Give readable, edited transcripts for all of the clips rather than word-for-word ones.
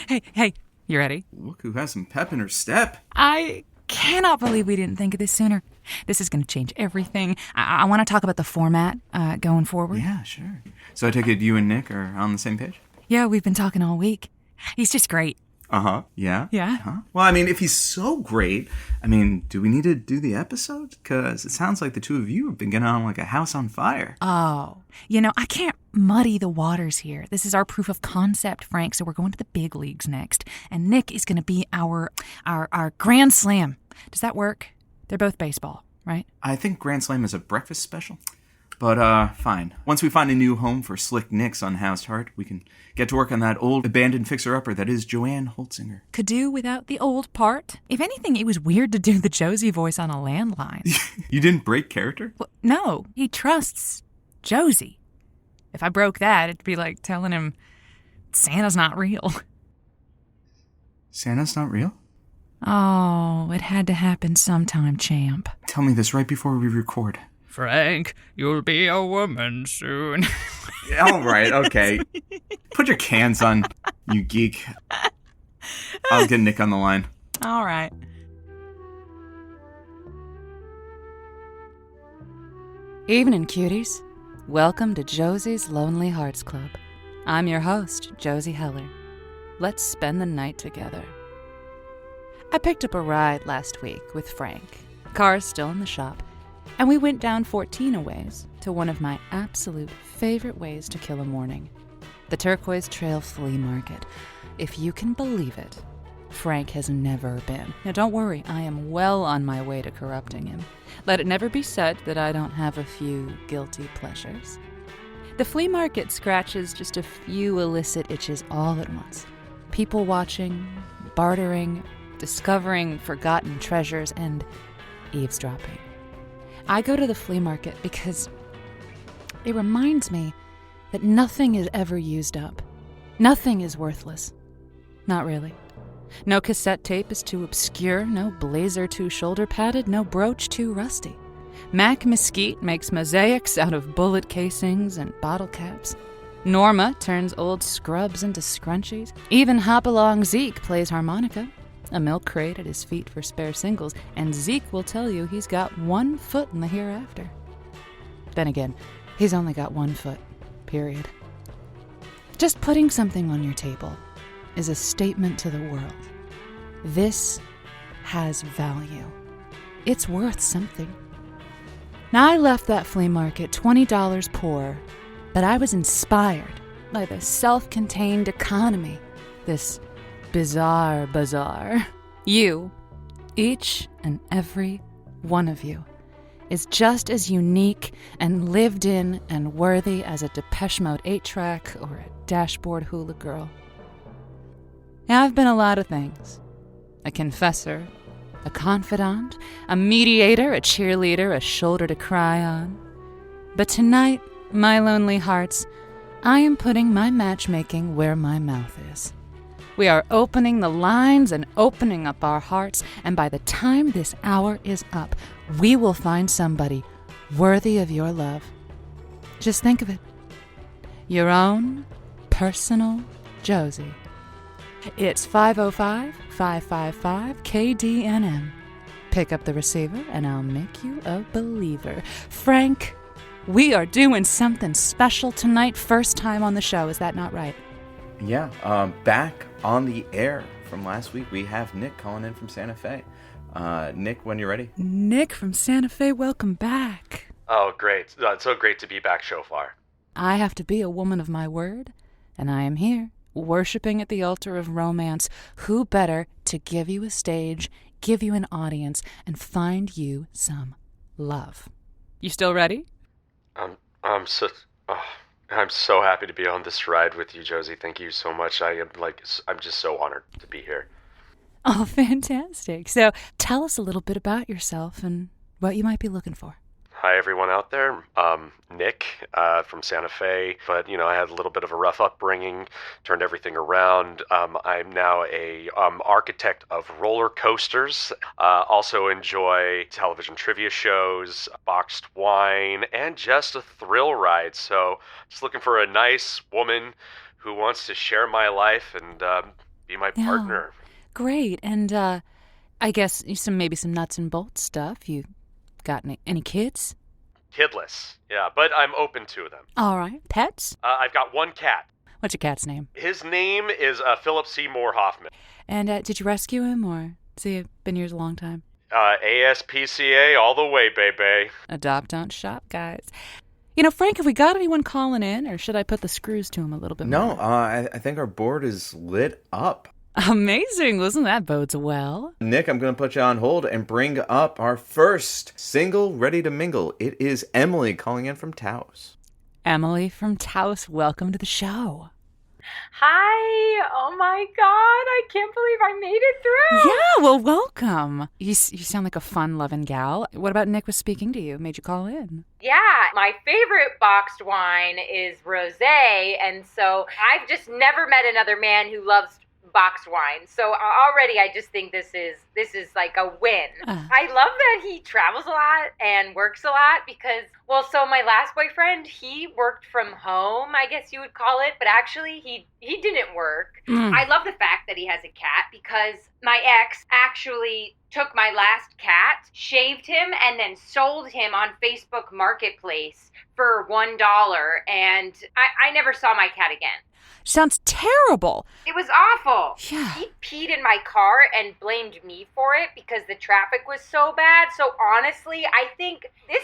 Hey, you ready? Look who has some pep in her step. I cannot believe we didn't think of this sooner. This is going to change everything. I want to talk about the format going forward. Yeah, sure. So I take it you and Nick are on the same page? Yeah, we've been talking all week. He's just great. Uh-huh. Yeah? Yeah. Uh-huh. Well, I mean, if he's so great, do we need to do the episode? Because it sounds like the two of you have been getting on like a house on fire. Oh, I can't muddy the waters here. This is our proof of concept, Frank, so we're going to the big leagues next. And Nick is going to be our Grand Slam. Does that work? They're both baseball, right? I think Grand Slam is a breakfast special. But, fine. Once we find a new home for Slick Nick's unhoused heart, we can get to work on that old abandoned fixer-upper that is Joanne Holtzinger. Could do without the old part. If anything, it was weird to do the Josie voice on a landline. You didn't break character? Well, no, he trusts Josie. If I broke that, it'd be like telling him Santa's not real. Santa's not real? Oh, it had to happen sometime, champ. Tell me this right before we record. Frank, you'll be a woman soon. All right, okay. Put your cans on, you geek. I'll get Nick on the line. All right. Evening, cuties. Welcome to Josie's Lonely Hearts Club. I'm your host, Josie Heller. Let's spend the night together. I picked up a ride last week with Frank. Car's still in the shop. And we went down 14 a ways to one of my absolute favorite ways to kill a morning, the Turquoise Trail Flea Market. If you can believe it, Frank has never been. Now don't worry, I am well on my way to corrupting him. Let it never be said that I don't have a few guilty pleasures. The flea market scratches just a few illicit itches all at once. People watching, bartering, discovering forgotten treasures, and eavesdropping. I go to the flea market because it reminds me that nothing is ever used up. Nothing is worthless. Not really. No cassette tape is too obscure, no blazer too shoulder-padded, no brooch too rusty. Mac Mesquite makes mosaics out of bullet casings and bottle caps. Norma turns old scrubs into scrunchies. Even Hop-Along Zeke plays harmonica. A milk crate at his feet for spare singles, and Zeke will tell you he's got 1 foot in the hereafter. Then again, he's only got 1 foot, period. Just putting something on your table is a statement to the world. This has value. It's worth something. Now, I left that flea market $20 poor, but I was inspired by the self-contained economy, this bizarre bazaar. You, each and every one of you, is just as unique and lived in and worthy as a Depeche Mode 8-track or a dashboard hula girl. Now, I've been a lot of things. A confessor, a confidant, a mediator, a cheerleader, a shoulder to cry on. But tonight, my lonely hearts, I am putting my matchmaking where my mouth is. We are opening the lines and opening up our hearts, and by the time this hour is up, we will find somebody worthy of your love. Just think of it. Your own personal Josie. It's 505-555-KDNM. Pick up the receiver and I'll make you a believer. Frank, we are doing something special tonight. First time on the show, is that not right? Yeah, back on the air from last week, we have Nick calling in from Santa Fe. Nick, when you're ready. Nick from Santa Fe, welcome back. Oh, great. It's so great to be back so far. I have to be a woman of my word, and I am here, worshiping at the altar of romance. Who better to give you a stage, give you an audience, and find you some love? You still ready? I'm so happy to be on this ride with you, Josie. Thank you so much. I'm just so honored to be here. Oh, fantastic. So tell us a little bit about yourself and what you might be looking for. Hi, everyone out there. Nick from Santa Fe, but, I had a little bit of a rough upbringing, turned everything around. I'm now a architect of roller coasters. Also enjoy television trivia shows, boxed wine, and just a thrill ride. So just looking for a nice woman who wants to share my life and be my partner. Great. And I guess maybe some nuts and bolts stuff. You got any kids? Kidless, yeah, but I'm open to them. All right. Pets? I've got one cat. What's your cat's name? His name is Philip Seymour Hoffman. And did you rescue him, or has he been yours a long time? ASPCA all the way, baby. Adopt, don't shop, guys. Frank, have we got anyone calling in, or should I put the screws to him a little bit more? No, I think our board is lit up. Amazing. Listen, that bodes well. Nick, I'm going to put you on hold and bring up our first single ready to mingle. It is Emily calling in from Taos. Emily from Taos, welcome to the show. Hi. Oh my God. I can't believe I made it through. Yeah, well, welcome. You sound like a fun-loving gal. What about Nick was speaking to you? Made you call in? Yeah, my favorite boxed wine is rosé, and so I've just never met another man who loves boxed wine. So already I just think this is like a win. I love that he travels a lot and works a lot because, so my last boyfriend, he worked from home, I guess you would call it, but actually he didn't work. I love the fact that he has a cat because my ex actually took my last cat, shaved him, and then sold him on Facebook Marketplace for $1, and I never saw my cat again. Sounds terrible. It was awful. Yeah. He peed in my car and blamed me for it because the traffic was so bad. So honestly, I think this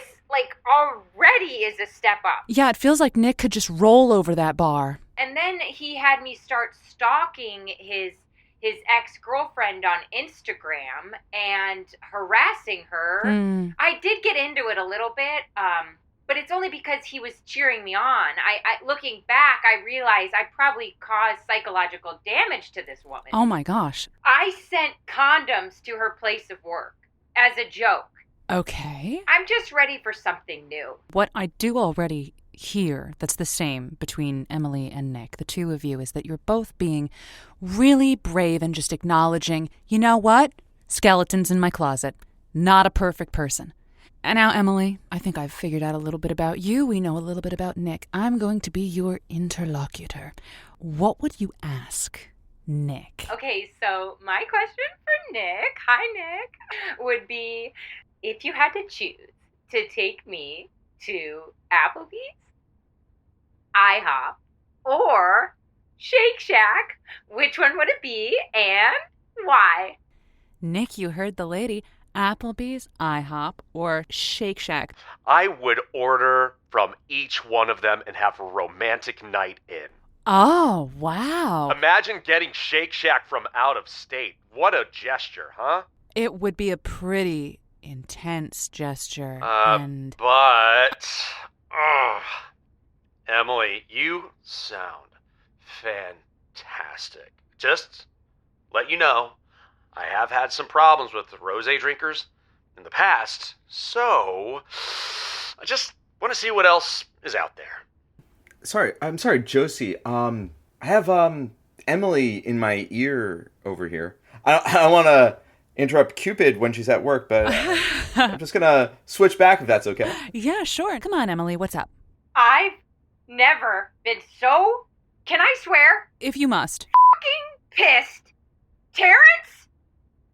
already is a step up. Yeah, it feels like Nick could just roll over that bar. And then he had me start stalking his ex-girlfriend on Instagram and harassing her. I did get into it a little bit, but it's only because he was cheering me on. I looking back, I realized I probably caused psychological damage to this woman. Oh my gosh. I sent condoms to her place of work as a joke. Okay. I'm just ready for something new. What I do already hear that's the same between Emily and Nick, the two of you, is that you're both being really brave and just acknowledging, you know what? Skeletons in my closet. Not a perfect person. And now, Emily, I think I've figured out a little bit about you. We know a little bit about Nick. I'm going to be your interlocutor. What would you ask Nick? Okay, so my question for Nick, hi Nick, would be if you had to choose to take me to Applebee's, IHOP, or Shake Shack, which one would it be and why? Nick, you heard the lady. Applebee's, IHOP, or Shake Shack. I would order from each one of them and have a romantic night in. Oh, wow. Imagine getting Shake Shack from out of state. What a gesture, huh? It would be a pretty intense gesture. Emily, you sound fantastic. Just let you know, I have had some problems with the rosé drinkers in the past, so I just want to see what else is out there. I'm sorry, Josie. I have Emily in my ear over here. I don't want to interrupt Cupid when she's at work, but I'm just gonna switch back if that's okay. Yeah, sure. Come on, Emily. What's up? I've never been so, can I swear? If you must. Fucking pissed. Terrence?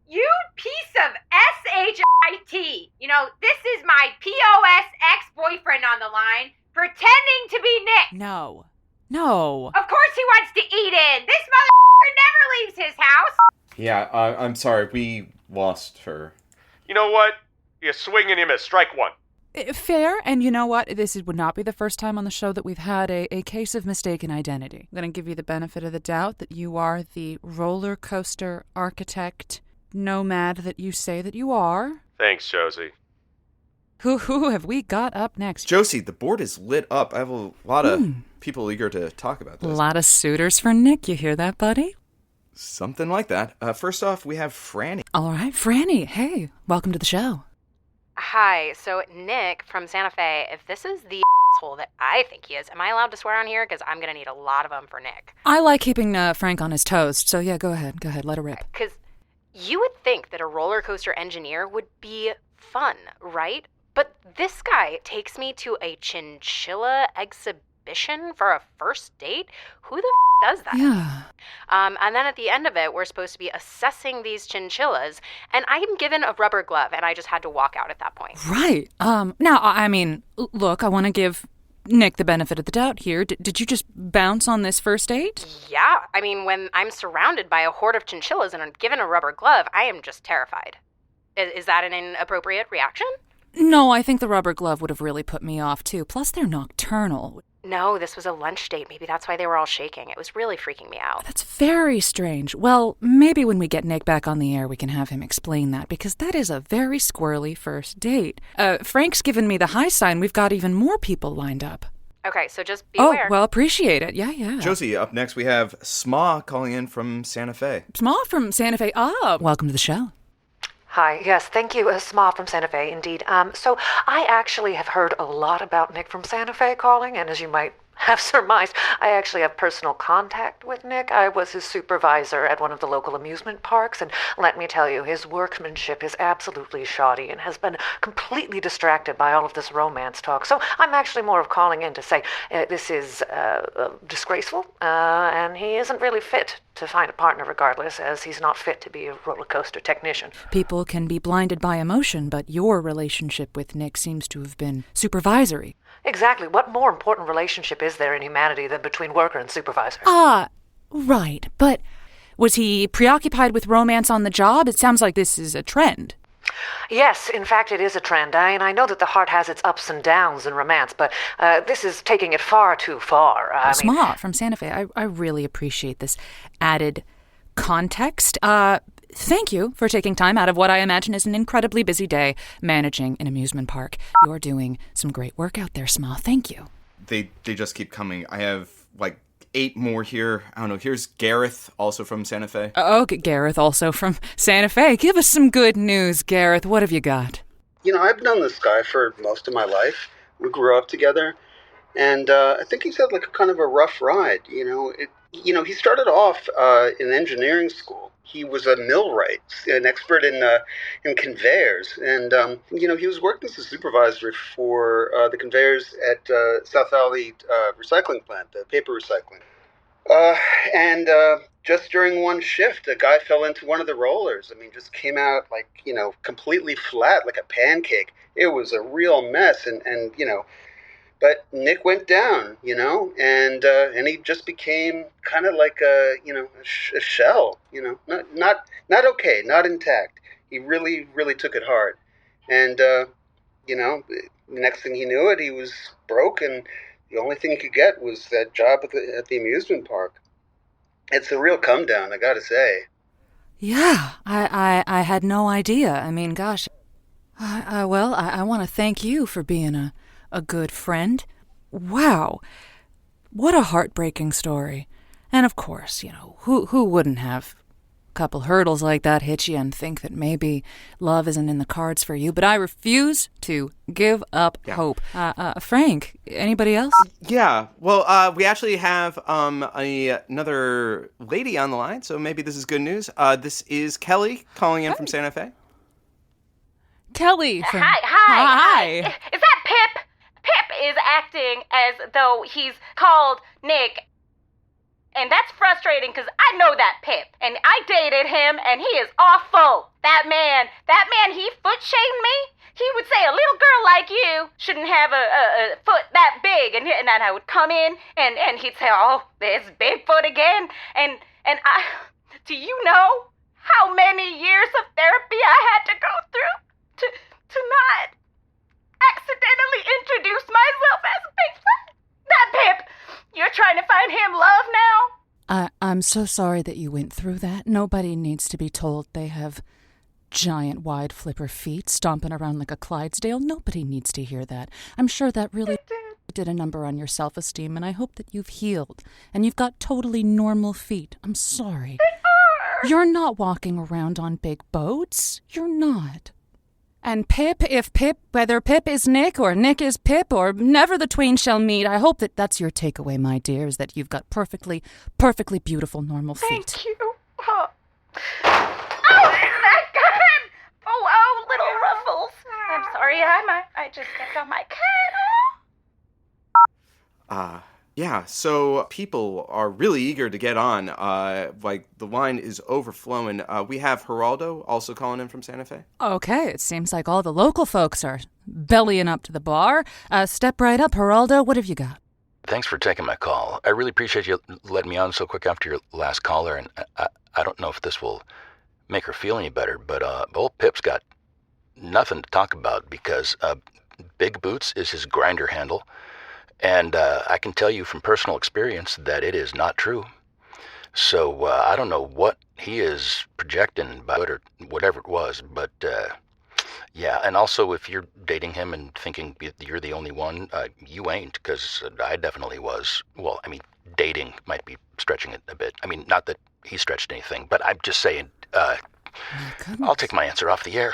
You piece of S-H-I-T. This is my POS ex-boyfriend on the line, pretending to be Nick. No. Of course he wants to eat in. This motherfucker never leaves his house. Yeah, I'm sorry. We lost her. You know what? You swing and you miss. Strike one. Fair, and you know what? This would not be the first time on the show that we've had a case of mistaken identity. I'm going to give you the benefit of the doubt that you are the roller coaster architect nomad that you say that you are. Thanks, Josie. Who have we got up next? Josie, the board is lit up. I have a lot of people eager to talk about this. A lot of suitors for Nick. You hear that, buddy? Something like that. First off, we have Franny. All right, Franny. Hey, welcome to the show. Hi, so Nick from Santa Fe, if this is the asshole that I think he is, am I allowed to swear on here? Because I'm going to need a lot of them for Nick. I like keeping Frank on his toes, so yeah, go ahead, let her rip. Because you would think that a roller coaster engineer would be fun, right? But this guy takes me to a chinchilla exhibition exhibition for a first date? Who the does that? Yeah. And then at the end of it, we're supposed to be assessing these chinchillas, and I'm given a rubber glove, and I just had to walk out at that point. Right. Now, I mean, look, I want to give Nick the benefit of the doubt here. Did you just bounce on this first date? Yeah, I mean, when I'm surrounded by a horde of chinchillas and I'm given a rubber glove, I am just terrified. Is that an inappropriate reaction? No, I think the rubber glove would have really put me off, too. Plus, they're nocturnal. No, this was a lunch date. Maybe that's why they were all shaking. It was really freaking me out. That's very strange. Well, maybe when we get Nick back on the air, we can have him explain that, because that is a very squirrely first date. Frank's given me the high sign. We've got even more people lined up. Okay, so just be aware. Oh, well, appreciate it. Yeah. Josie, up next we have Sma calling in from Santa Fe. Sma from Santa Fe. Welcome to the show. Hi, yes, thank you, Sma from Santa Fe, indeed. So I actually have heard a lot about Nick from Santa Fe calling, and as you might have surmised, I actually have personal contact with Nick. I was his supervisor at one of the local amusement parks, and let me tell you, his workmanship is absolutely shoddy and has been completely distracted by all of this romance talk. So I'm actually more of calling in to say this is disgraceful, and he isn't really fit to find a partner regardless, as he's not fit to be a roller coaster technician. People can be blinded by emotion, but your relationship with Nick seems to have been supervisory. Exactly. What more important relationship is there in humanity than between worker and supervisor? Right. But was he preoccupied with romance on the job? It sounds like this is a trend. Yes, in fact, it is a trend. And I know that the heart has its ups and downs in romance, but this is taking it far too far. Sma from Santa Fe, I really appreciate this added context. Thank you for taking time out of what I imagine is an incredibly busy day managing an amusement park. You're doing some great work out there, Sma. Thank you. They just keep coming. I have, 8 more here. I don't know. Here's Gareth, also from Santa Fe. Okay, Gareth, also from Santa Fe. Give us some good news, Gareth. What have you got? I've known this guy for most of my life. We grew up together, and I think he's had, a kind of a rough ride, He started off in engineering school. He was a millwright, an expert in conveyors, and he was working as a supervisor for the conveyors at South Valley recycling plant, the paper recycling. And just during one shift, a guy fell into one of the rollers. Just came out completely flat, like a pancake. It was a real mess, and but Nick went down, and he just became kind of like a shell, not okay, not intact. He really, really took it hard. And, the next thing he knew it, he was broke, and the only thing he could get was that job at the amusement park. It's a real come down, I gotta say. Yeah, I had no idea. Gosh. I want to thank you for being a good friend. Wow. What a heartbreaking story. And of course, who wouldn't have a couple hurdles like that hit you and think that maybe love isn't in the cards for you? But I refuse to give up hope. Frank, anybody else? Yeah. Well, we actually have another lady on the line, so maybe this is good news. This is Kelly calling in from Santa Fe. Kelly. Hi. Is that Pip? Pip is acting as though he's called Nick. And that's frustrating because I know that Pip. And I dated him and he is awful. That man, he foot shamed me. He would say a little girl like you shouldn't have a foot that big. And then I would come in and he'd say, oh, there's Bigfoot again. And I, do you know how many years of therapy I had to go through to not accidentally introduce myself as Bigfoot? That Pip, you're trying to find him love now? I'm so sorry that you went through that. Nobody needs to be told they have giant wide flipper feet stomping around like a Clydesdale. Nobody needs to hear that. I'm sure that really did a number on your self-esteem, and I hope that you've healed and you've got totally normal feet. I'm sorry. You're not walking around on big boats. You're not. And whether Pip is Nick or Nick is Pip or never the twain shall meet, I hope that that's your takeaway, my dear, is that you've got perfectly beautiful, normal feet. Thank you. Oh, my God. Oh, little ruffles. I'm sorry, I just stepped on my cat. Yeah, so people are really eager to get on. The line is overflowing. We have Geraldo also calling in from Santa Fe. Okay, it seems like all the local folks are bellying up to the bar. Step right up, Geraldo. What have you got? Thanks for taking my call. I really appreciate you letting me on so quick after your last caller, and I don't know if this will make her feel any better, but old Pip's got nothing to talk about because Big Boots is his grinder handle. And I can tell you from personal experience that it is not true. So I don't know what he is projecting about it or whatever it was. But yeah, and also if you're dating him and thinking you're the only one, you ain't, because I definitely was. Well, I mean, dating might be stretching it a bit. I mean, not that he stretched anything, but I'm just saying, I'll take my answer off the air.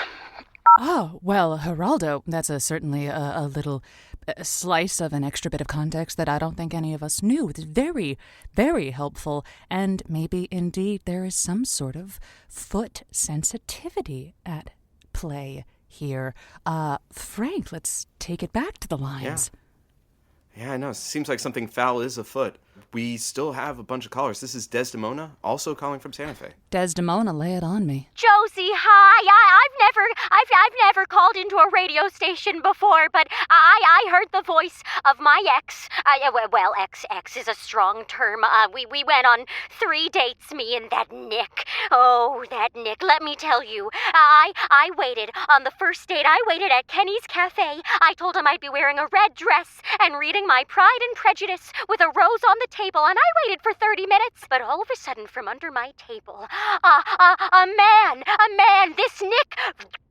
Oh, well, Geraldo, that's certainly a little slice of an extra bit of context that I don't think any of us knew. It's very, very helpful, and maybe indeed there is some sort of foot sensitivity at play here. Frank, let's take it back to the lines. Yeah, I know. Seems like something foul is afoot. We still have a bunch of callers. This is Desdemona, also calling from Santa Fe. Desdemona, lay it on me. Josie, hi. I've never called into a radio station before, but I heard the voice of my ex. Well, ex is a strong term. We went on 3 dates, me and that Nick. Oh, that Nick. Let me tell you, I waited on the first date. I waited at Kenny's Cafe. I told him I'd be wearing a red dress and reading my Pride and Prejudice with a rose on the table, and I waited for 30 minutes. But all of a sudden, from under my table, a man, this Nick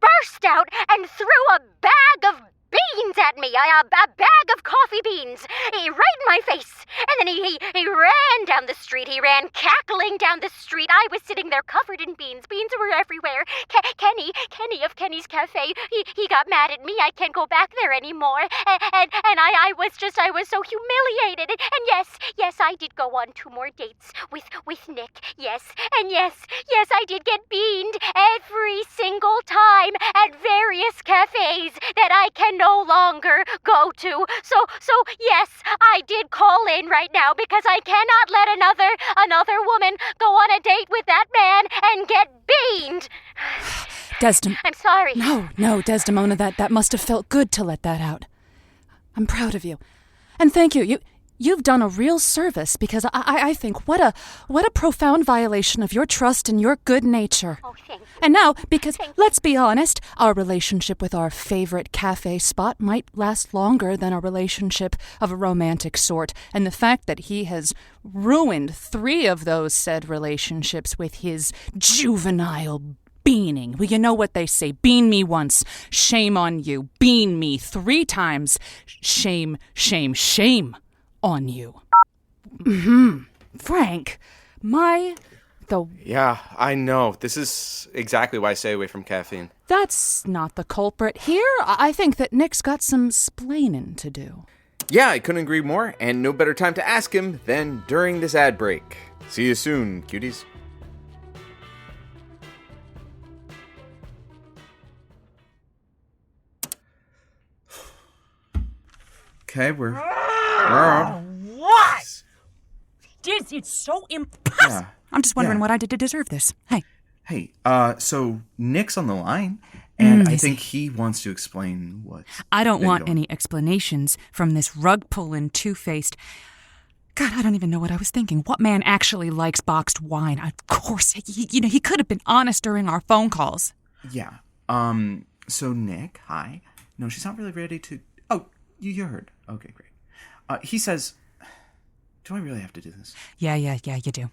burst out and threw a bag of beans at me, a bag of coffee beans, right in my face. And then he ran down the street. He ran cackling down the street. I was sitting there covered in beans. Beans were everywhere. Kenny of Kenny's Cafe, he got mad at me. I can't go back there anymore. And I was so humiliated. And yes, I did go on 2 more dates with Nick. Yes, I did get beaned every single time at various cafes that I can no longer go to. So yes, I did call in right now because I cannot let another woman go on a date with that man and get beaned. I'm sorry. No, Desdemona, that must have felt good to let that out. I'm proud of you. And thank you. You've done a real service because I think what a profound violation of your trust and your good nature. Oh, thank you. And now, because let's be honest, our relationship with our favorite cafe spot might last longer than a relationship of a romantic sort. And the fact that he has ruined 3 of those said relationships with his juvenile beaning. Well, you know what they say. Bean me once. Shame on you. Bean me 3 times. Shame, shame, shame on you. Frank, Yeah, I know. This is exactly why I stay away from caffeine. That's not the culprit here. I think that Nick's got some splaining to do. Yeah, I couldn't agree more, and no better time to ask him than during this ad break. See you soon, cuties. Okay, we're what? It's so impossible. Yeah. I'm just wondering what I did to deserve this. Hey, so Nick's on the line, and I think he wants to explain what. I don't want any explanations from this rug-pulling, two-faced. God, I don't even know what I was thinking. What man actually likes boxed wine? Of course, he could have been honest during our phone calls. Yeah. So Nick, hi. No, she's not really ready to. Oh, you heard. Okay, great. He says, do I really have to do this? Yeah, you do.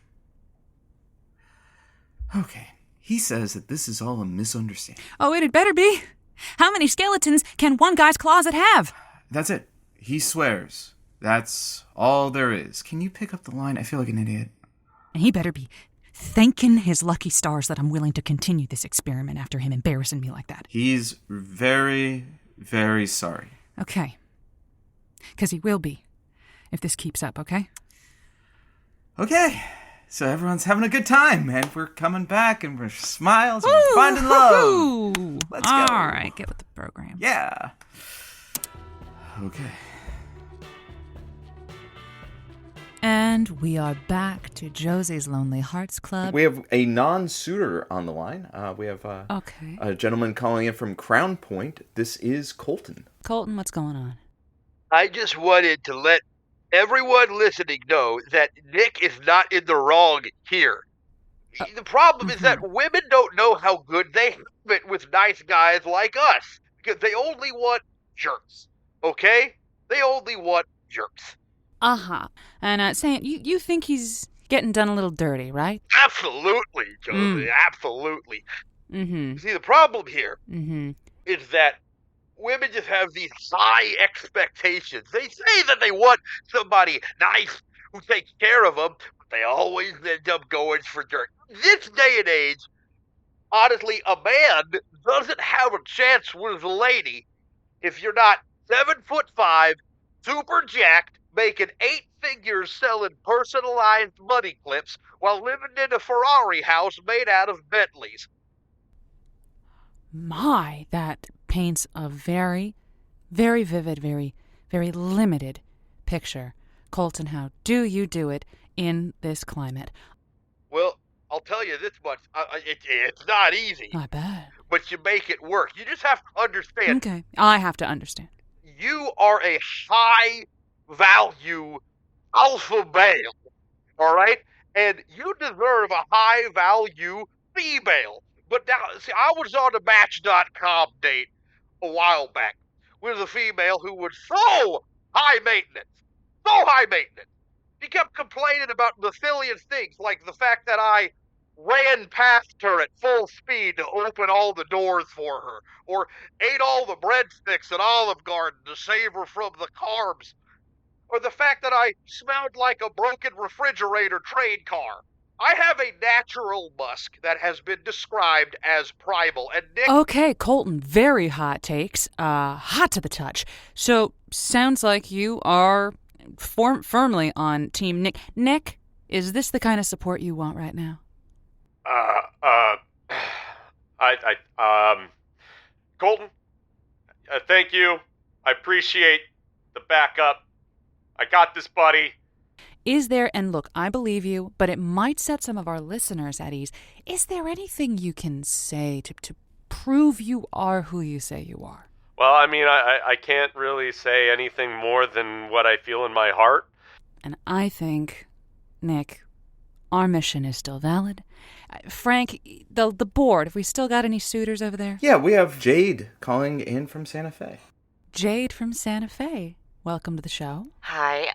Okay. He says that this is all a misunderstanding. Oh, it had better be. How many skeletons can one guy's closet have? That's it. He swears. That's all there is. Can you pick up the line? I feel like an idiot. And he better be thanking his lucky stars that I'm willing to continue this experiment after him embarrassing me like that. He's very, very sorry. Okay. Because he will be, if this keeps up, okay? Okay. So everyone's having a good time, and we're coming back, and we're smiles, and we're finding love. Let's go. All right, get with the program. Yeah. Okay. And we are back to Josie's Lonely Hearts Club. We have a non-suitor on the line. We have a gentleman calling in from Crown Point. This is Colton. Colton, what's going on? I just wanted to let everyone listening know that Nick is not in the wrong here. The problem is that women don't know how good they have it with nice guys like us, because they only want jerks, okay? They only want jerks. Uh-huh. And saying, you think he's getting done a little dirty, right? Absolutely, Josie, absolutely. Mm-hmm. See, the problem here Mm-hmm. is that women just have these high expectations. They say that they want somebody nice who takes care of them, but they always end up going for dirt. This day and age, honestly, a man doesn't have a chance with a lady if you're not 7'5", super jacked, making 8 figures selling personalized money clips while living in a Ferrari house made out of Bentleys. My, that paints a very, very vivid, very, very limited picture. Colton, how do you do it in this climate? Well, I'll tell you this much. It's not easy. I bet. But you make it work. You just have to understand. Okay, I have to understand. You are a high-value alpha male, all right? And you deserve a high-value female. But now, see, I was on a Match.com date a while back with a female who was so high maintenance. She kept complaining about million things, like the fact that I ran past her at full speed to open all the doors for her, or ate all the breadsticks at Olive Garden to save her from the carbs, or the fact that I smelled like a broken refrigerator train car. I have a natural musk that has been described as primal, and Nick... Okay, Colton, very hot takes. Hot to the touch. So, sounds like you are firmly on Team Nick. Nick, is this the kind of support you want right now? Colton, thank you. I appreciate the backup. I got this, buddy. Is there, and look, I believe you, but it might set some of our listeners at ease. Is there anything you can say to prove you are who you say you are? Well, I mean, I can't really say anything more than what I feel in my heart. And I think, Nick, our mission is still valid. Frank, the board, have we still got any suitors over there? Yeah, we have Jade calling in from Santa Fe. Jade from Santa Fe. Welcome to the show. Hi,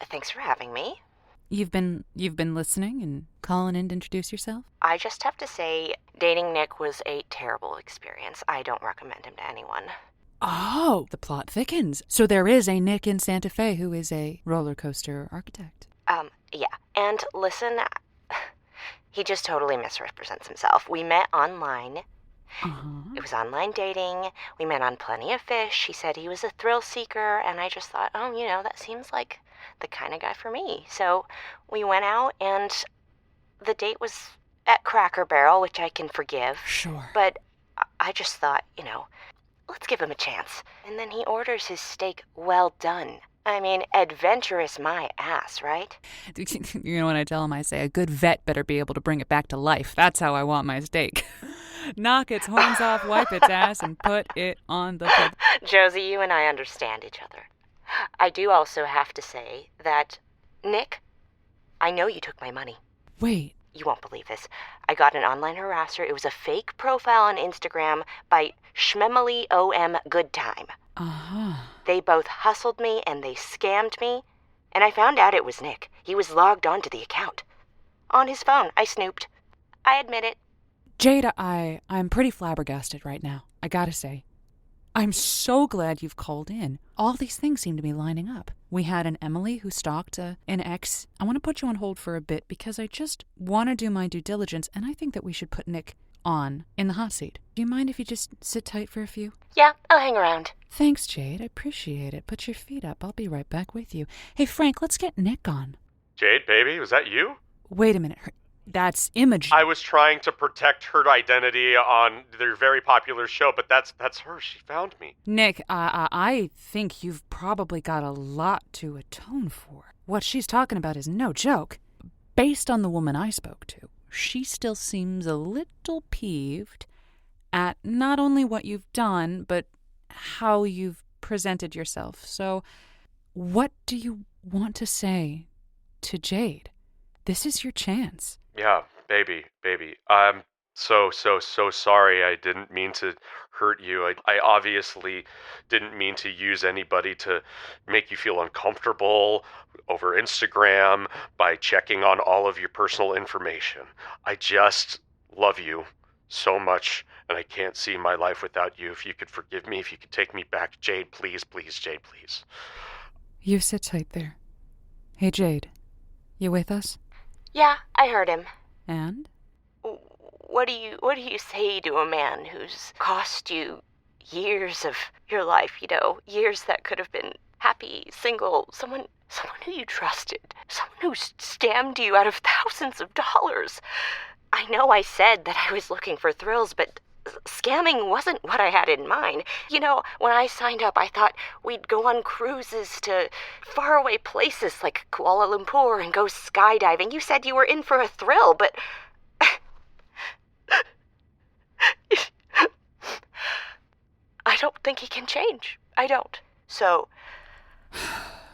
thanks for having me. You've been listening and calling in to introduce yourself? I just have to say, dating Nick was a terrible experience. I don't recommend him to anyone. Oh, the plot thickens. So there is a Nick in Santa Fe who is a roller coaster architect. Yeah. And listen, he just totally misrepresents himself. We met online. Uh-huh. It was online dating. We met on Plenty of Fish. He said he was a thrill seeker, and I just thought, that seems like the kind of guy for me. So we went out, and the date was at Cracker Barrel, which I can forgive. Sure. But I just thought, let's give him a chance. And then he orders his steak well done. I mean, adventurous my ass, right? You know what I tell him? I say, a good vet better be able to bring it back to life. That's how I want my steak. Knock its horns off, wipe its ass, and put it on the pit. Josie, you and I understand each other. I do also have to say that, Nick, I know you took my money. Wait. You won't believe this. I got an online harasser. It was a fake profile on Instagram by Shmemily OM Goodtime. Uh-huh. They both hustled me and they scammed me, and I found out it was Nick. He was logged onto the account. On his phone, I snooped. I admit it. Jada, I'm pretty flabbergasted right now, I gotta say. I'm so glad you've called in. All these things seem to be lining up. We had an Emily who stalked an ex. I want to put you on hold for a bit because I just want to do my due diligence, and I think that we should put Nick on in the hot seat. Do you mind if you just sit tight for a few? Yeah, I'll hang around. Thanks, Jade. I appreciate it. Put your feet up. I'll be right back with you. Hey, Frank, let's get Nick on. Jade, baby, was that you? Wait a minute. That's Imogen. I was trying to protect her identity on their very popular show, but that's her. She found me. Nick, I think you've probably got a lot to atone for. what she's talking about is no joke. Based on the woman I spoke to, she still seems a little peeved at not only what you've done, but how you've presented yourself. So, what do you want to say to Jade? This is your chance. Yeah, baby. I'm so sorry. I didn't mean to hurt you. I obviously didn't mean to use anybody to make you feel uncomfortable over Instagram by checking on all of your personal information. I just love you so much, and I can't see my life without you. If you could forgive me, if you could take me back. Jade, please, Jade, please. You sit tight there. Hey, Jade, you with us? Yeah, I heard him. And? What do you say to a man who's cost you years of your life, years that could have been happy, single, someone who you trusted, someone who scammed you out of thousands of dollars? I know I said that I was looking for thrills, but scamming wasn't what I had in mind. When I signed up, I thought we'd go on cruises to faraway places like Kuala Lumpur and go skydiving. You said you were in for a thrill, but I don't think he can change. I don't. So,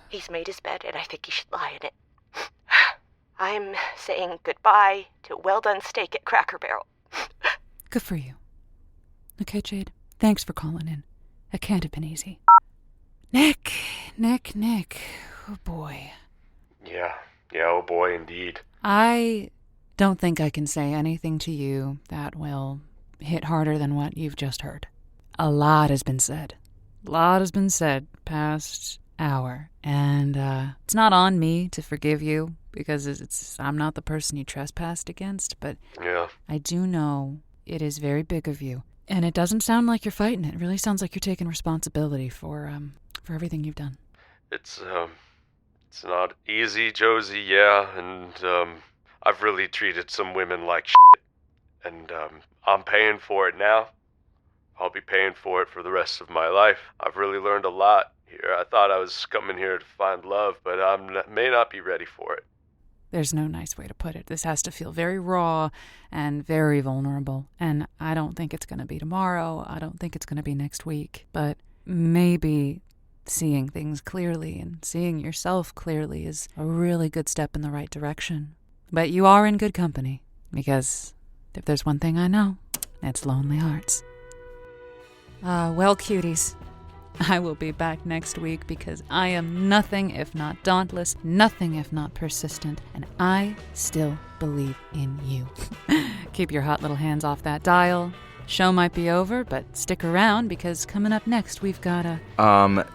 he's made his bed, and I think he should lie in it. I'm saying goodbye to well-done steak at Cracker Barrel. Good for you. Okay, Jade, thanks for calling in. It can't have been easy. Nick. Oh, boy. Yeah, oh boy, indeed. I don't think I can say anything to you that will hit harder than what you've just heard. A lot has been said. Past hour. And it's not on me to forgive you, because I'm not the person you trespassed against, but yeah. I do know it is very big of you. And it doesn't sound like you're fighting it. It really sounds like you're taking responsibility for everything you've done. It's not easy, Josie, yeah, and I've really treated some women like shit, and I'm paying for it now. I'll be paying for it for the rest of my life. I've really learned a lot here. I thought I was coming here to find love, but I may not be ready for it. There's no nice way to put it. This has to feel very raw and very vulnerable. And I don't think it's going to be tomorrow. I don't think it's going to be next week. But maybe seeing things clearly and seeing yourself clearly is a really good step in the right direction. But you are in good company, because if there's one thing I know, it's lonely hearts. Well, cuties, I will be back next week, because I am nothing if not dauntless, nothing if not persistent, and I still believe in you. Keep your hot little hands off that dial. Show might be over, but stick around, because coming up next we've got a...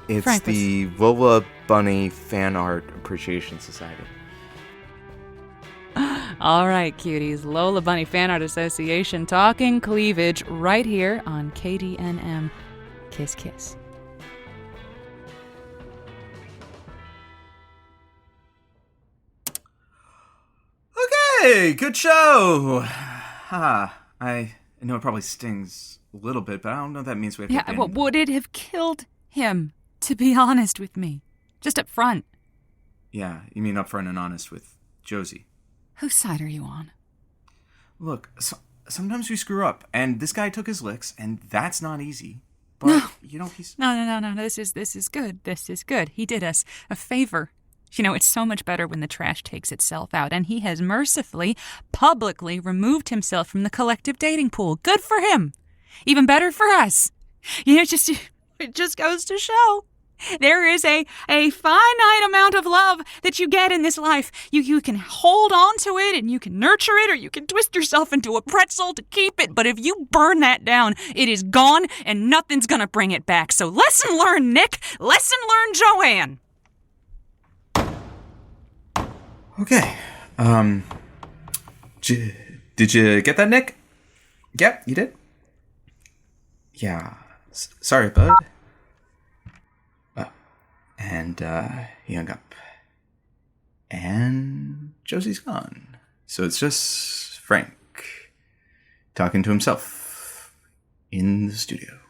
It's Frank the Lola Bunny Fan Art Appreciation Society. All right, cuties. Lola Bunny Fan Art Association talking cleavage right here on KDNM. Kiss, kiss. Okay, good show. I know it probably stings a little bit, but I don't know if that means we have to... Yeah, well, would it have killed him, to be honest with me? Just up front. Yeah, you mean upfront and honest with Josie. Whose side are you on? Look, sometimes we screw up, and this guy took his licks, and that's not easy. But, he's... No, this is good. This is good. He did us a favor. It's so much better when the trash takes itself out, and he has mercifully, publicly removed himself from the collective dating pool. Good for him. Even better for us. It just goes to show. There is a finite amount of love that you get in this life. You can hold on to it, and you can nurture it, or you can twist yourself into a pretzel to keep it. But if you burn that down, it is gone, and nothing's going to bring it back. So lesson learned, Nick. Lesson learned, Joanne. Okay. Did you get that, Nick? Yep, you did? Yeah. Sorry, bud. And he hung up. And Josie's gone. So it's just Frank talking to himself in the studio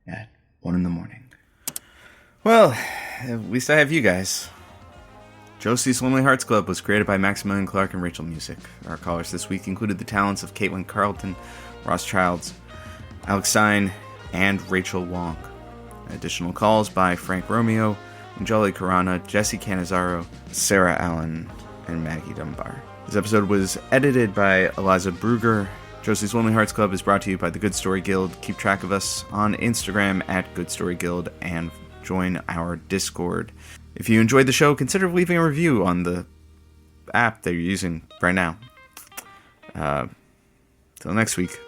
at 1 a.m. Well, at least I have you guys. Josie's Lonely Hearts Club was created by Maximilian Clark and Raechel Music. Our callers this week included the talents of Caitlin Carleton, Ross Childs, Alex Stine, and Raechel Wong. Additional calls by Frank Romeo, Anjali Khurana, Jessie Cannizzaro, Sarah Allyn, and Maggie Dunbar. This episode was edited by Aliza Brugger. Josie's Lonely Hearts Club is brought to you by the Good Story Guild. Keep track of us on Instagram at Good Story Guild and join our Discord. If you enjoyed the show, consider leaving a review on the app that you're using right now. Till next week.